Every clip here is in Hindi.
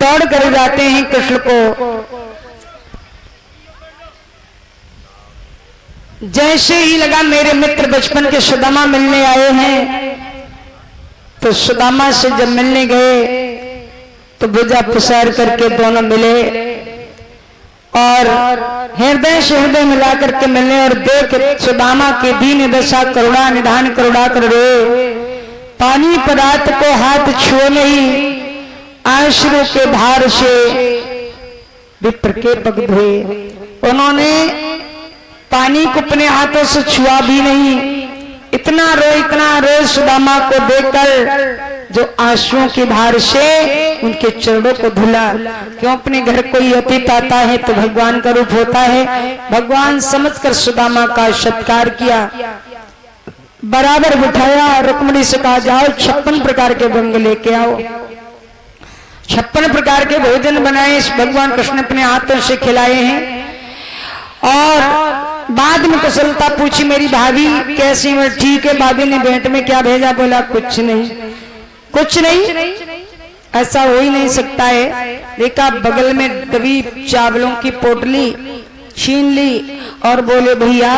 दौड़ कर जाते हैं कृष्ण को। जैसे ही लगा मेरे मित्र बचपन के सुदामा मिलने आए हैं, तो सुदामा से जब मिलने गए तो भुजा पसार करके दोनों मिले और हृदय से हृदय मिला करके मिलने और देख सुदामा की दीन दशा करुणा निधान करुणा कर रे, पानी पदार्थ को हाथ छुए नहीं, आंसू के धार से विप्र के पग धोए। उन्होंने पानी को अपने हाथों से छुआ भी नहीं, इतना रोए सुदामा को देखकर, जो आंसुओं की धार से उनके चरणों को धुला। क्यों, अपने घर कोई अतिथि आता है तो भगवान का रूप होता है। भगवान समझकर सुदामा का सत्कार किया, बराबर बिठाया। रुक्मिणी से कहा जाओ 56 प्रकार के व्यंग लेके आओ। 56 प्रकार के भोजन बनाए, भगवान कृष्ण अपने हाथों से खिलाए हैं। और बाद में कुशलता पूछी, मेरी भाभी कैसी है? ठीक है। भाभी ने भेंट में क्या भेजा? बोला कुछ नहीं, कुछ नहीं, ऐसा हो ही नहीं सकता है। देखा बगल में दबी चावलों की पोटली छीन ली और बोले भैया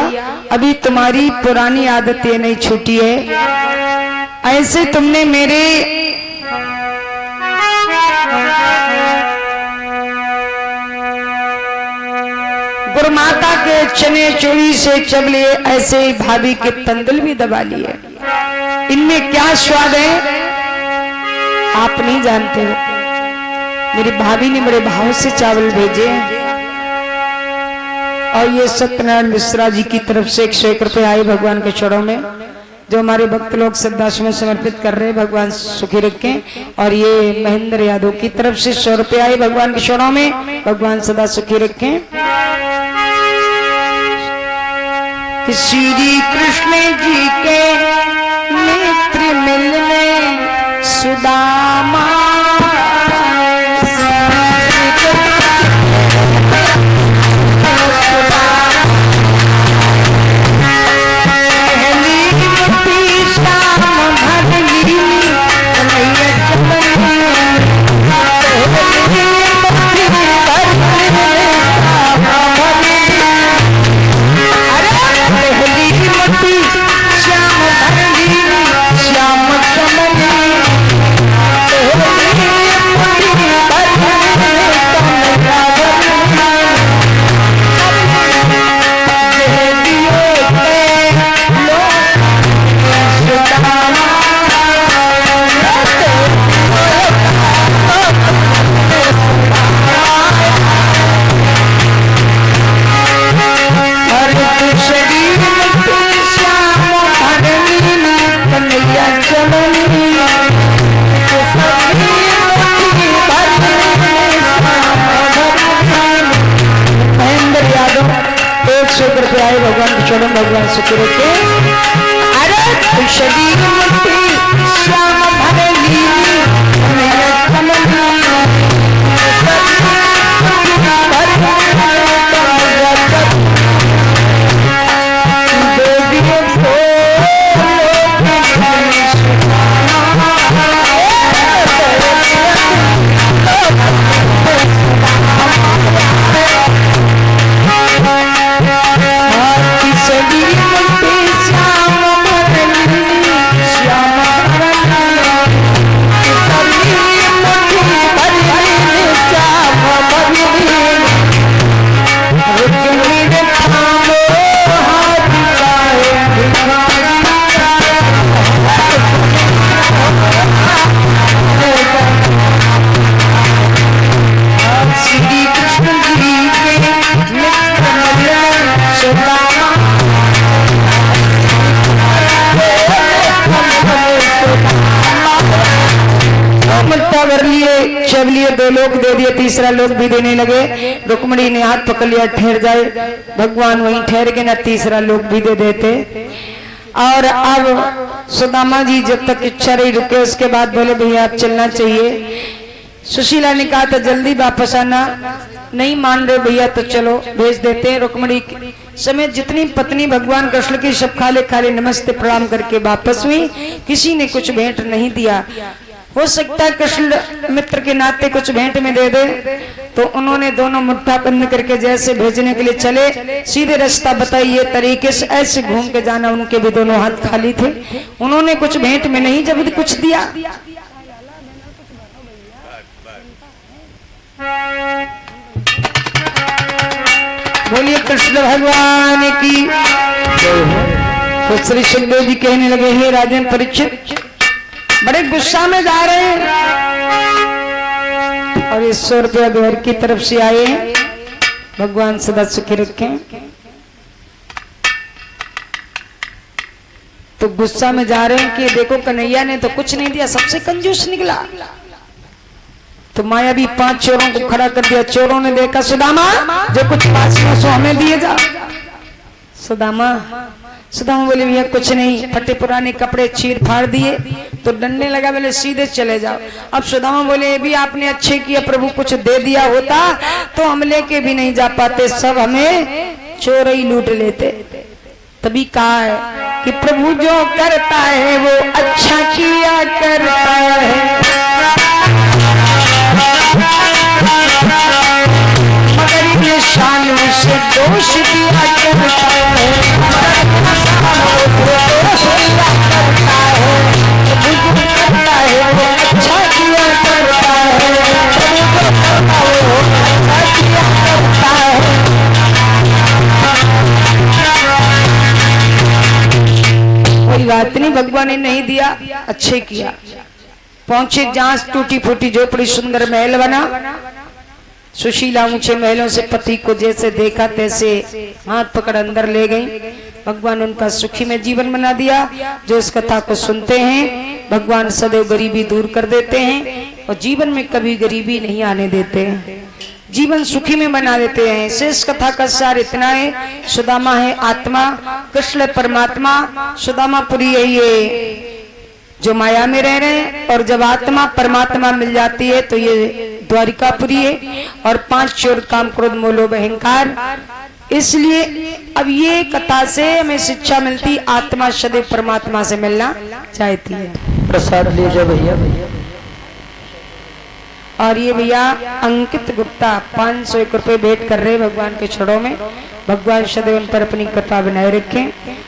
अभी तुम्हारी पुरानी आदत ये नहीं छूटी है, ऐसे तुमने मेरे गुरुमाता के चने चोरी से चब लिए, ऐसे ही भाभी के तंदुल भी दबा लिए। इनमें क्या स्वाद है आप नहीं जानते हो। मेरी भाभी ने बड़े भाव से चावल भेजे और ये सत्यनारायण मिश्रा जी की तरफ से 101 रुपए आए भगवान के चरणों में, जो हमारे भक्त लोग श्रद्धा में समर्पित कर रहे हैं। भगवान सुखी रखें। और ये महेंद्र यादव की तरफ से 100 रुपए आए भगवान के चरणों में, भगवान सदा सुखी रखें। श्री कृष्ण जी के मित्र मिलने सुदामा, भगवान सुख रखे। अरे शरीर श्याम भरली जब लिए 2 लोग दे दिए, तीसरा लोग भी देने लगे। रुक्मिणी ने हाथ पकड़ लिया, ठहर जाए। भगवान वहीं ठहर के ना तीसरा लोग भी दे देते। और अब सुदामा जी जब तक इच्छा रही रुके, उसके बाद बोले भैया आप चलना चाहिए। सुशीला ने कहा था जल्दी वापस आना, नहीं मान रहे भैया तो चलो भेज देते हैं। रुक्मिणी समेत जितनी पत्नी भगवान कृष्ण की सब खाले खाले नमस्ते प्रणाम करके वापस हुई। किसी ने कुछ भेंट नहीं दिया। हो सकता है कृष्ण मित्र के नाते कुछ भेंट में दे दे। तो उन्होंने दोनों मुट्ठा बंद करके जैसे भेजने के लिए चले, सीधे रास्ता बताइए तरीके से ऐसे घूम के जाना। उनके भी दोनों हाथ खाली थे, उन्होंने कुछ भेंट में नहीं जब कुछ दिया। बोलिए कृष्ण भगवान की। तो श्री सुखदेव जी कहने लगे, हे राजन परीक्षित, बड़े गुस्सा में जा रहे हैं और ये 100 रुपया घर की तरफ से आए हैं, भगवान सदा सुखी रखें। तो गुस्सा में जा रहे हैं कि देखो कन्हैया ने तो कुछ नहीं दिया, सबसे कंजूस निकला। तो माया भी 5 चोरों को खड़ा कर दिया। चोरों ने देखा, सुदामा जो कुछ पास में सो हमें दिए जा। सुदामा बोले भैया कुछ नहीं, फटे पुराने कपड़े चीर फाड़ दिए। तो डरने लगा, बोले सीधे चले जाओ। अब सुदामा बोले, ये भी आपने अच्छे किया, प्रभु कुछ दे दिया होता तो हम लेके भी नहीं जा पाते, सब हमें चोर ही लूट लेते। तभी कहा है कि प्रभु जो करता है वो अच्छा किया करता है, मगर ये शानों से दोष दिया करता है, अच्छा किया करता है, कोई बात नहीं, भगवान ने नहीं दिया, अच्छे किया। पहुंचे जहां टूटी फूटी झोपड़ी, सुंदर महल बना। सुशीला ऊंचे महलों से पति को जैसे देखा तैसे हाथ पकड़ अंदर ले गई। भगवान उनका सुखी में जीवन बना दिया। जो इस कथा को सुनते हैं, भगवान सदैव गरीबी दूर कर देते हैं और जीवन में कभी गरीबी नहीं आने देते हैं, जीवन सुखी में बना देते हैं। शेष कथा का सार इतना है, सुदामा है आत्मा, कृष्ण परमात्मा। सुदामापुरी है ये जो माया में रह रहे हैं, और जब आत्मा परमात्मा मिल जाती है तो ये द्वारिकापुरी है। और 5 चोर काम क्रोध मोह लोभ अहंकार। इसलिए अब ये कथा से हमें शिक्षा मिलती, आत्मा सदैव परमात्मा से मिलना चाहती है। प्रसाद लीजिए भैया। और ये भैया अंकित गुप्ता 501 रुपए भेंट कर रहे भगवान के चरणों में। भगवान सदैव उन पर अपनी कृपा बनाए रखें।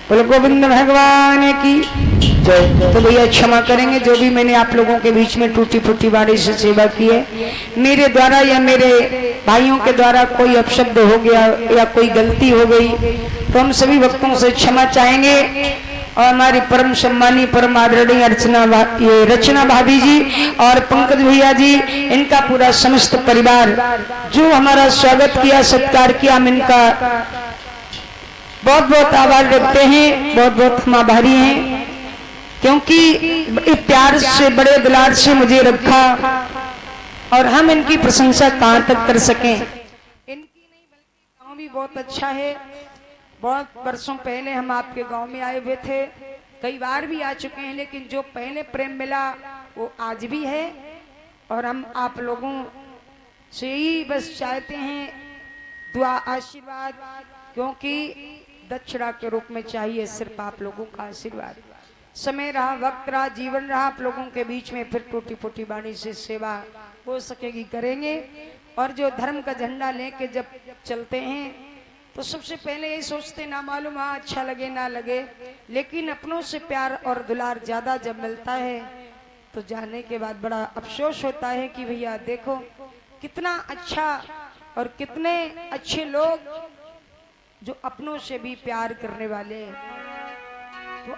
बोलो गोविंद भगवान की जय। तो भैया क्षमा करेंगे जो भी मैंने आप लोगों के बीच में टूटी फूटी बाड़ी से सेवा की है, मेरे द्वारा या मेरे भाइयों के द्वारा कोई अपशब्द हो गया या कोई गलती हो गई तो हम सभी भक्तों से क्षमा चाहेंगे। और हमारी परम सम्मानी परम आदरणीय रचना भाभी जी और पंकज भैया जी, इनका पूरा समस्त परिवार जो हमारा स्वागत किया, सत्कार किया, हम इनका बहुत बहुत आभार रखते हैं, बहुत बहुत हम आभारी हैं। क्योंकि प्यार से, बड़े दुलार से मुझे रखा और हम इनकी प्रशंसा कहाँ तक कर सकें। इनकी नहीं बल्कि गांव भी बहुत अच्छा है। बहुत वर्षों पहले हम आपके गांव में आए हुए थे, कई बार भी आ चुके हैं, लेकिन जो पहले प्रेम मिला वो आज भी है। और हम आप लोगों से ही बस चाहते हैं दुआ आशीर्वाद, क्योंकि दक्षिणा के रूप में चाहिए सिर्फ आप लोगों का आशीर्वाद। समय रहा, वक्त रहा, जीवन रहा, आप लोगों के बीच में फिर टूटी फूटी बाणी से सेवा हो सकेगी, करेंगे। और जो धर्म का झंडा लेके जब चलते हैं तो सबसे पहले यही सोचते, ना मालूम हाँ अच्छा लगे ना लगे, लेकिन अपनों से प्यार और दुलार ज्यादा जब मिलता है तो जाने के बाद बड़ा अफसोस होता है कि भैया देखो कितना अच्छा और कितने अच्छे लोग जो अपनों से भी प्यार करने वाले। तो